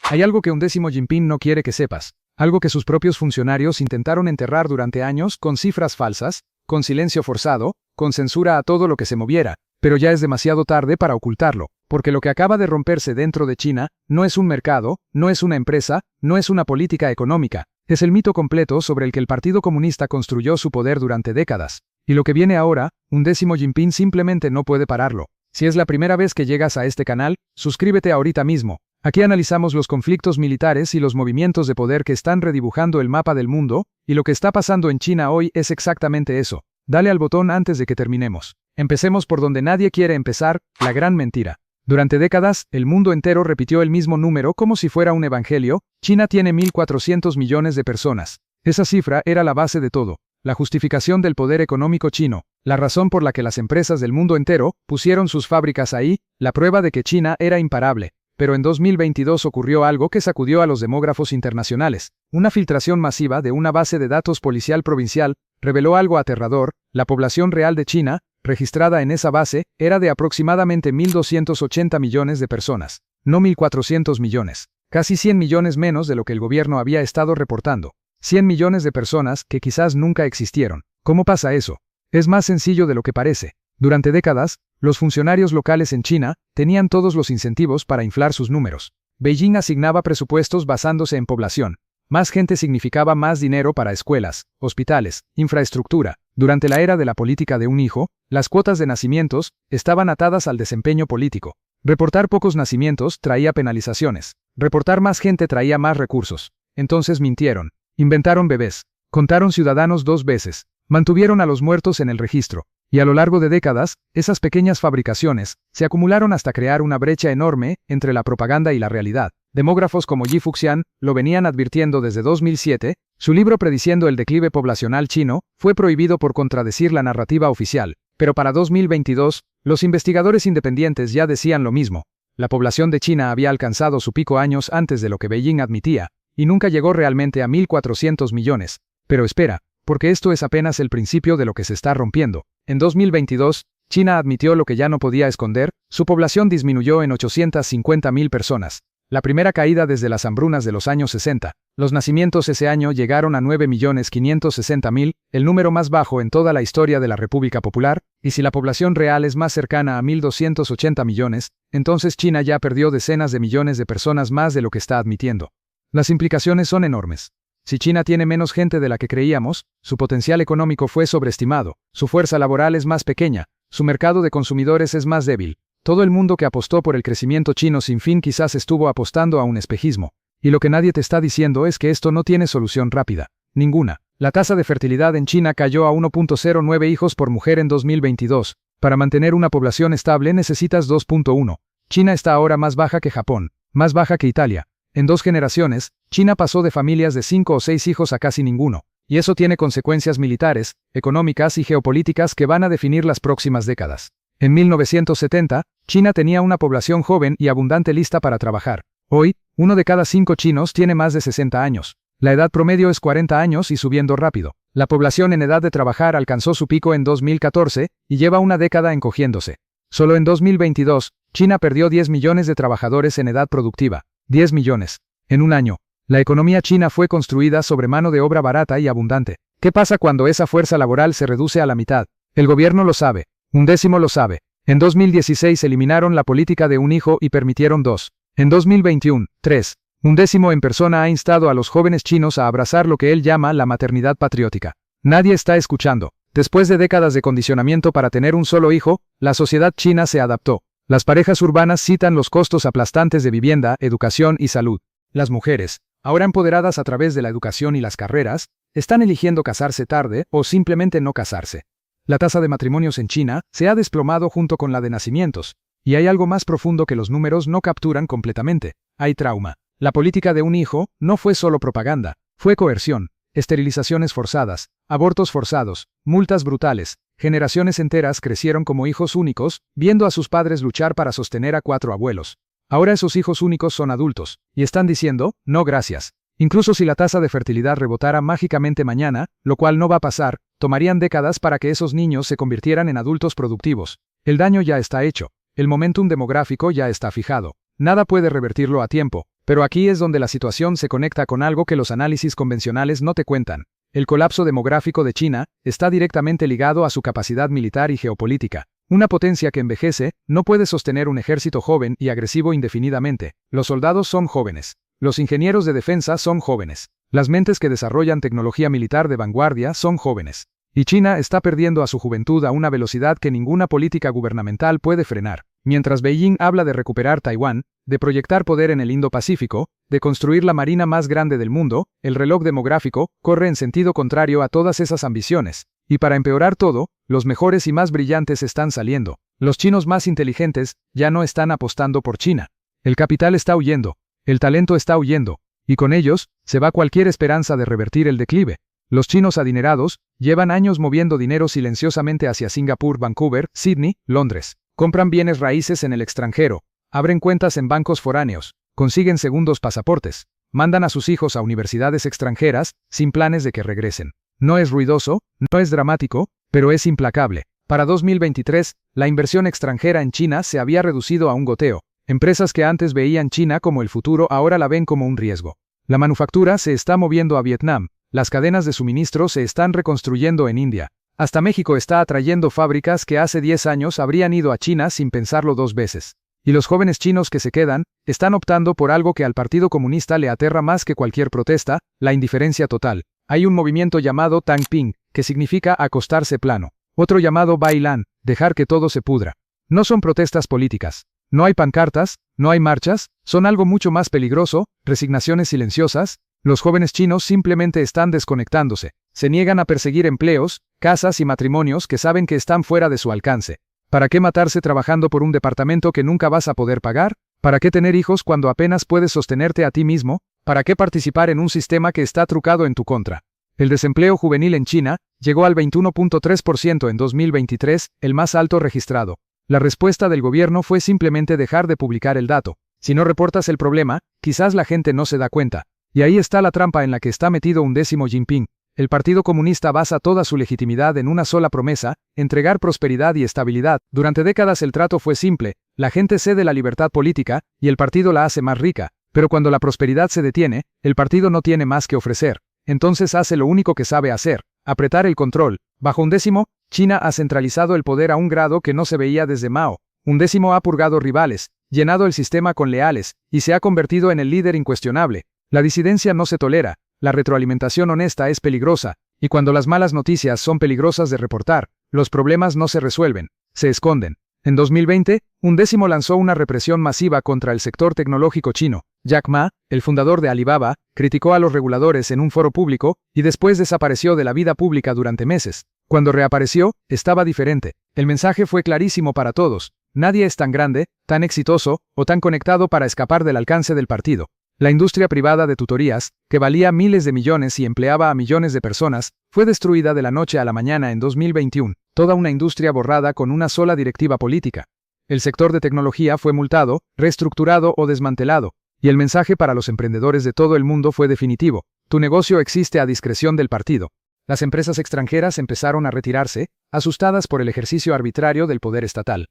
Hay algo que 11º Jinping no quiere que sepas. Algo que sus propios funcionarios intentaron enterrar durante años con cifras falsas, con silencio forzado, con censura a todo lo que se moviera. Pero ya es demasiado tarde para ocultarlo, porque lo que acaba de romperse dentro de China no es un mercado, no es una empresa, no es una política económica. Es el mito completo sobre el que el Partido Comunista construyó su poder durante décadas. Y lo que viene ahora, 11º Jinping simplemente no puede pararlo. Si es la primera vez que llegas a este canal, suscríbete ahorita mismo. Aquí analizamos los conflictos militares y los movimientos de poder que están redibujando el mapa del mundo, y lo que está pasando en China hoy es exactamente eso. Dale al botón antes de que terminemos. Empecemos por donde nadie quiere empezar, la gran mentira. Durante décadas, el mundo entero repitió el mismo número como si fuera un evangelio. China tiene 1.400 millones de personas. Esa cifra era la base de todo. La justificación del poder económico chino, la razón por la que las empresas del mundo entero pusieron sus fábricas ahí, la prueba de que China era imparable. Pero en 2022 ocurrió algo que sacudió a los demógrafos internacionales. Una filtración masiva de una base de datos policial provincial reveló algo aterrador. La población real de China, registrada en esa base, era de aproximadamente 1.280 millones de personas, no 1.400 millones. Casi 100 millones menos de lo que el gobierno había estado reportando. 100 millones de personas que quizás nunca existieron. ¿Cómo pasa eso? Es más sencillo de lo que parece. Durante décadas, los funcionarios locales en China tenían todos los incentivos para inflar sus números. Beijing asignaba presupuestos basándose en población. Más gente significaba más dinero para escuelas, hospitales, infraestructura. Durante la era de la política de un hijo, las cuotas de nacimientos estaban atadas al desempeño político. Reportar pocos nacimientos traía penalizaciones. Reportar más gente traía más recursos. Entonces mintieron. Inventaron bebés. Contaron ciudadanos 2 veces. Mantuvieron a los muertos en el registro. Y a lo largo de décadas, esas pequeñas fabricaciones se acumularon hasta crear una brecha enorme entre la propaganda y la realidad. Demógrafos como Yi Fuxian lo venían advirtiendo desde 2007. Su libro prediciendo el declive poblacional chino fue prohibido por contradecir la narrativa oficial. Pero para 2022, los investigadores independientes ya decían lo mismo. La población de China había alcanzado su pico años antes de lo que Beijing admitía, y nunca llegó realmente a 1.400 millones. Pero espera, porque esto es apenas el principio de lo que se está rompiendo. En 2022, China admitió lo que ya no podía esconder, su población disminuyó en 850.000 personas. La primera caída desde las hambrunas de los años 60. Los nacimientos ese año llegaron a 9.560.000, el número más bajo en toda la historia de la República Popular, y si la población real es más cercana a 1.280 millones, entonces China ya perdió decenas de millones de personas más de lo que está admitiendo. Las implicaciones son enormes. Si China tiene menos gente de la que creíamos, su potencial económico fue sobreestimado, su fuerza laboral es más pequeña, su mercado de consumidores es más débil. Todo el mundo que apostó por el crecimiento chino sin fin quizás estuvo apostando a un espejismo. Y lo que nadie te está diciendo es que esto no tiene solución rápida. Ninguna. La tasa de fertilidad en China cayó a 1.09 hijos por mujer en 2022. Para mantener una población estable necesitas 2.1. China está ahora más baja que Japón, más baja que Italia. En 2 generaciones, China pasó de familias de 5 o 6 hijos a casi ninguno. Y eso tiene consecuencias militares, económicas y geopolíticas que van a definir las próximas décadas. En 1970, China tenía una población joven y abundante lista para trabajar. Hoy, 1 de cada 5 chinos tiene más de 60 años. La edad promedio es 40 años y subiendo rápido. La población en edad de trabajar alcanzó su pico en 2014 y lleva una década encogiéndose. Solo en 2022, China perdió 10 millones de trabajadores en edad productiva. 10 millones. En un año. La economía china fue construida sobre mano de obra barata y abundante. ¿Qué pasa cuando esa fuerza laboral se reduce a la mitad? El gobierno lo sabe. 11º lo sabe. En 2016 eliminaron la política de un hijo y permitieron 2. En 2021, 3. 11º en persona ha instado a los jóvenes chinos a abrazar lo que él llama la maternidad patriótica. Nadie está escuchando. Después de décadas de condicionamiento para tener un solo hijo, la sociedad china se adaptó. Las parejas urbanas citan los costos aplastantes de vivienda, educación y salud. Las mujeres, ahora empoderadas a través de la educación y las carreras, están eligiendo casarse tarde o simplemente no casarse. La tasa de matrimonios en China se ha desplomado junto con la de nacimientos, y hay algo más profundo que los números no capturan completamente. Hay trauma. La política de un hijo no fue solo propaganda, fue coerción, esterilizaciones forzadas, abortos forzados, multas brutales. Generaciones enteras crecieron como hijos únicos, viendo a sus padres luchar para sostener a 4 abuelos. Ahora esos hijos únicos son adultos, y están diciendo, no gracias. Incluso si la tasa de fertilidad rebotara mágicamente mañana, lo cual no va a pasar, tomarían décadas para que esos niños se convirtieran en adultos productivos. El daño ya está hecho. El momentum demográfico ya está fijado. Nada puede revertirlo a tiempo, Pero aquí es donde la situación se conecta con algo que los análisis convencionales no te cuentan. El colapso demográfico de China está directamente ligado a su capacidad militar y geopolítica. Una potencia que envejece no puede sostener un ejército joven y agresivo indefinidamente. Los soldados son jóvenes. Los ingenieros de defensa son jóvenes. Las mentes que desarrollan tecnología militar de vanguardia son jóvenes. Y China está perdiendo a su juventud a una velocidad que ninguna política gubernamental puede frenar. Mientras Beijing habla de recuperar Taiwán, de proyectar poder en el Indo-Pacífico, de construir la marina más grande del mundo, el reloj demográfico corre en sentido contrario a todas esas ambiciones. Y para empeorar todo, los mejores y más brillantes están saliendo. Los chinos más inteligentes ya no están apostando por China. El capital está huyendo. El talento está huyendo. Y con ellos, se va cualquier esperanza de revertir el declive. Los chinos adinerados llevan años moviendo dinero silenciosamente hacia Singapur, Vancouver, Sydney, Londres. Compran bienes raíces en el extranjero, abren cuentas en bancos foráneos, consiguen segundos pasaportes, mandan a sus hijos a universidades extranjeras sin planes de que regresen. No es ruidoso, no es dramático, pero es implacable. Para 2023, la inversión extranjera en China se había reducido a un goteo. Empresas que antes veían China como el futuro ahora la ven como un riesgo. La manufactura se está moviendo a Vietnam. Las cadenas de suministro se están reconstruyendo en India. Hasta México está atrayendo fábricas que hace 10 años habrían ido a China sin pensarlo 2 veces. Y los jóvenes chinos que se quedan, están optando por algo que al Partido Comunista le aterra más que cualquier protesta, la indiferencia total. Hay un movimiento llamado Tang Ping, que significa acostarse plano. Otro llamado Bailan, dejar que todo se pudra. No son protestas políticas. No hay pancartas, no hay marchas, son algo mucho más peligroso, resignaciones silenciosas. Los jóvenes chinos simplemente están desconectándose. Se niegan a perseguir empleos, casas y matrimonios que saben que están fuera de su alcance. ¿Para qué matarse trabajando por un departamento que nunca vas a poder pagar? ¿Para qué tener hijos cuando apenas puedes sostenerte a ti mismo? ¿Para qué participar en un sistema que está trucado en tu contra? El desempleo juvenil en China llegó al 21.3% en 2023, el más alto registrado. La respuesta del gobierno fue simplemente dejar de publicar el dato. Si no reportas el problema, quizás la gente no se da cuenta. Y ahí está la trampa en la que está metido un décimo Jinping. El Partido Comunista basa toda su legitimidad en una sola promesa, entregar prosperidad y estabilidad. Durante décadas el trato fue simple, la gente cede la libertad política, y el partido la hace más rica. Pero cuando la prosperidad se detiene, el partido no tiene más que ofrecer. Entonces hace lo único que sabe hacer, apretar el control. Bajo un décimo, China ha centralizado el poder a un grado que no se veía desde Mao. Un décimo ha purgado rivales, llenado el sistema con leales, y se ha convertido en el líder incuestionable. La disidencia no se tolera, la retroalimentación honesta es peligrosa, y cuando las malas noticias son peligrosas de reportar, los problemas no se resuelven, se esconden. En 2020, un décimo lanzó una represión masiva contra el sector tecnológico chino. Jack Ma, el fundador de Alibaba, criticó a los reguladores en un foro público, y después desapareció de la vida pública durante meses. Cuando reapareció, estaba diferente. El mensaje fue clarísimo para todos. Nadie es tan grande, tan exitoso, o tan conectado para escapar del alcance del partido. La industria privada de tutorías, que valía miles de millones y empleaba a millones de personas, fue destruida de la noche a la mañana en 2021, toda una industria borrada con una sola directiva política. El sector de tecnología fue multado, reestructurado o desmantelado, y el mensaje para los emprendedores de todo el mundo fue definitivo: tu negocio existe a discreción del partido. Las empresas extranjeras empezaron a retirarse, asustadas por el ejercicio arbitrario del poder estatal.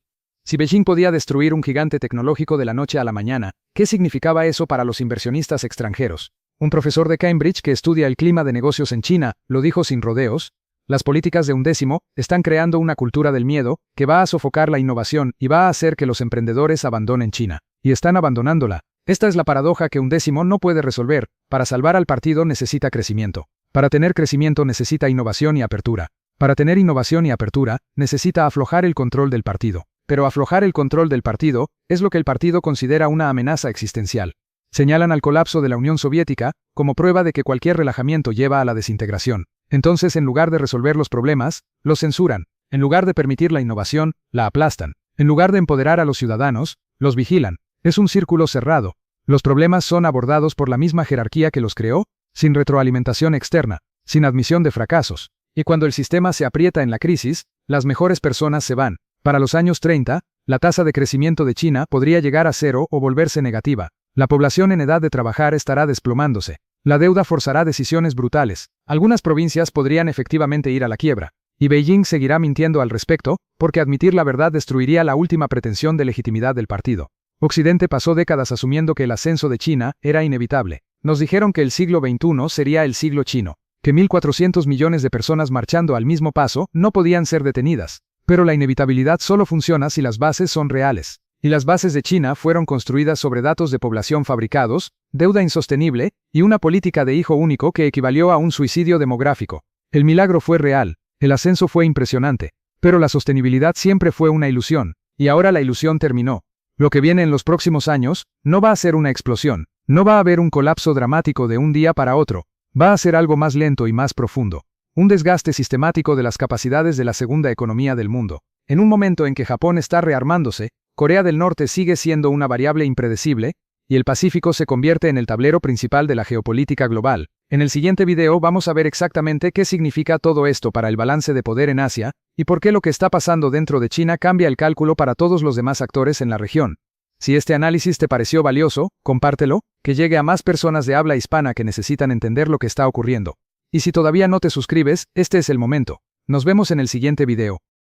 Si Beijing podía destruir un gigante tecnológico de la noche a la mañana, ¿qué significaba eso para los inversionistas extranjeros? Un profesor de Cambridge que estudia el clima de negocios en China lo dijo sin rodeos: las políticas de un décimo están creando una cultura del miedo que va a sofocar la innovación y va a hacer que los emprendedores abandonen China. Y están abandonándola. Esta es la paradoja que un décimo no puede resolver. Para salvar al partido necesita crecimiento. Para tener crecimiento necesita innovación y apertura. Para tener innovación y apertura, necesita aflojar el control del partido. Pero aflojar el control del partido es lo que el partido considera una amenaza existencial. Señalan al colapso de la Unión Soviética como prueba de que cualquier relajamiento lleva a la desintegración. Entonces, en lugar de resolver los problemas, los censuran. En lugar de permitir la innovación, la aplastan. En lugar de empoderar a los ciudadanos, los vigilan. Es un círculo cerrado. Los problemas son abordados por la misma jerarquía que los creó, sin retroalimentación externa, sin admisión de fracasos. Y cuando el sistema se aprieta en la crisis, las mejores personas se van. Para los años 30, la tasa de crecimiento de China podría llegar a 0 o volverse negativa. La población en edad de trabajar estará desplomándose. La deuda forzará decisiones brutales. Algunas provincias podrían efectivamente ir a la quiebra. Y Beijing seguirá mintiendo al respecto, porque admitir la verdad destruiría la última pretensión de legitimidad del partido. Occidente pasó décadas asumiendo que el ascenso de China era inevitable. Nos dijeron que el siglo XXI sería el siglo chino, que 1.400 millones de personas marchando al mismo paso no podían ser detenidas. Pero la inevitabilidad solo funciona si las bases son reales. Y las bases de China fueron construidas sobre datos de población fabricados, deuda insostenible, y una política de hijo único que equivalió a un suicidio demográfico. El milagro fue real, el ascenso fue impresionante, pero la sostenibilidad siempre fue una ilusión, y ahora la ilusión terminó. Lo que viene en los próximos años no va a ser una explosión, no va a haber un colapso dramático de un día para otro, va a ser algo más lento y más profundo. Un desgaste sistemático de las capacidades de la segunda economía del mundo. En un momento en que Japón está rearmándose, Corea del Norte sigue siendo una variable impredecible, y el Pacífico se convierte en el tablero principal de la geopolítica global. En el siguiente video vamos a ver exactamente qué significa todo esto para el balance de poder en Asia, y por qué lo que está pasando dentro de China cambia el cálculo para todos los demás actores en la región. Si este análisis te pareció valioso, compártelo, que llegue a más personas de habla hispana que necesitan entender lo que está ocurriendo. Y si todavía no te suscribes, este es el momento. Nos vemos en el siguiente video.